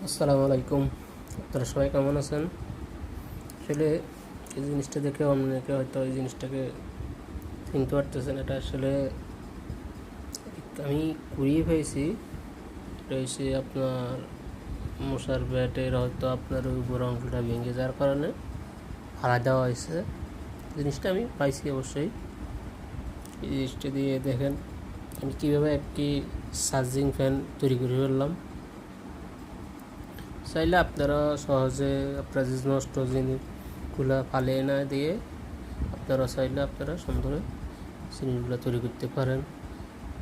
আসসালামু আলাইকুম। আপনারা সবাই কেমন আছেন? আসলে এই জিনিসটা দেখে অনেকে হয়তো এই জিনিসটাকে চিনতে পারতেছেন। এটা আসলে আমি কুড়িয়ে পেয়েছি। এটা হচ্ছে আপনার মশার ব্যাটের হয়তো আপনার উপর অংশটা ভেঙে যাওয়ার কারণে ফালা দেওয়া হয়েছে। জিনিসটা আমি পাইছি অবশ্যই। এই জিনিসটা দিয়ে দেখেন আমি কীভাবে একটি চার্জিং ফ্যান তৈরি করে ফেললাম। চাইলে আপনারা সহজে আপনার নষ্ট জিনিসগুলো ফালিয়ে না দিয়ে আপনারা চাইলে আপনারা সুন্দর জিনিসগুলো তৈরি করতে পারেন।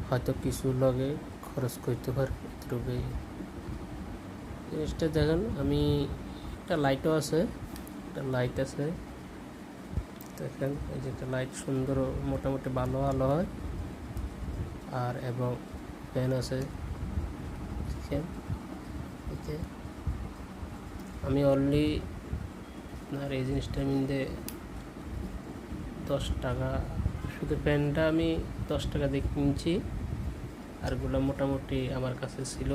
হয়তো কিছু লগে খরচ করতে পারেন। তবে জিনিসটা দেখেন আমি একটা লাইটও আছে, একটা লাইট আছে দেখেন। এই যে একটা লাইট সুন্দর মোটামুটি ভালো আলো হয় আর এবং ফ্যান আছে দেখেন। এতে আমি অনলি আপনার এই জিনিসটার মধ্যে 10 টাকা, শুধু প্যান্টটা আমি 10 টাকা দিয়ে কিনছি, আরগুলো মোটামুটি আমার কাছে ছিল।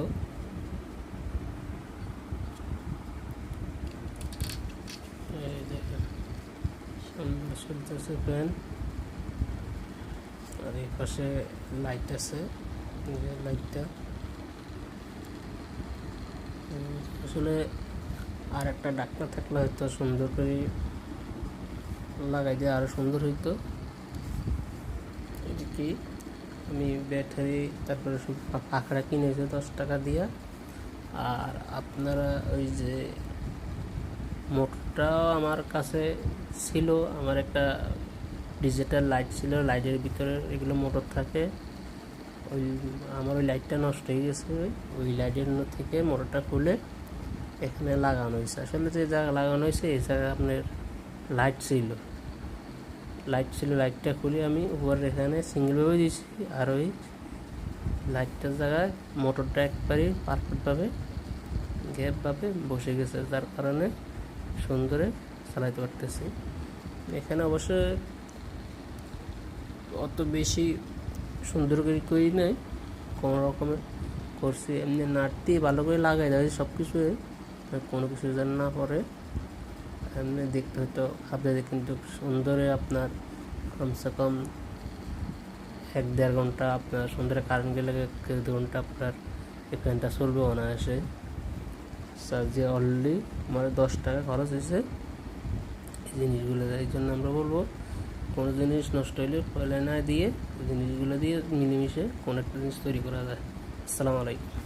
এই দেখেন সুন্দর চলতেছে ফ্যান। আর এই পাশে লাইট আছে, লাইটটা আসলে আর একটা ডাক্তার থাকলে হয়তো সুন্দর করে লাগাই দিয়ে আরও সুন্দর হইতো। এদিকে আমি ব্যাটারি তারপরে সব পাখড়া কিনেছে 10 টাকা দিয়া। আর আপনারা ওই যে মোটরটাও আমার কাছে ছিল, আমার একটা ডিজিটাল লাইট ছিল, লাইটের ভিতরে এগুলো মোটর থাকে। ওই আমার ওই লাইটটা নষ্ট হয়ে গেছে, ওই লাইটের থেকে মোটরটা খুলে এখানে লাগানো হয়েছে। আসলে যে জায়গা লাগানো হয়েছে এই জায়গায় আপনার লাইট ছিল, লাইটটা খুলে আমি উপরে এখানে সিঙ্গেলভাবে দিয়েছি। আর ওই লাইটটার জায়গায় মোটরটা একবারই পারফেক্টভাবে গ্যাপভাবে বসে গেছে, যার কারণে সুন্দরে চালাইতে পারতেছি। এখানে অবশ্য অত বেশি সুন্দর করে করি নাই, কোনো রকমের করছি এমনি নাট দিয়ে ভালো করে লাগাই দেয় সব কিছু, কোনো কিছু যেন না পড়ে। এমনি দেখতে হয়তো আপনাদের কিন্তু সুন্দরে আপনার কমসে কম 1-1.5 ঘন্টা আপনার সুন্দর কারেন্ট গেলে 1-2 ঘন্টা আপনার এই ফ্যানটা চলবে অনায়াসে। চার্জে অলরেডি আমার 10 টাকা খরচ হয়েছে এই জিনিসগুলো। এই জন্য আমরা বলবো কোনো জিনিস নষ্ট হলে পয়লা না দিয়ে জিনিসগুলো দিয়ে মিলেমিশে কোনো একটা জিনিস তৈরি করা যায়। আসসালামু আলাইকুম।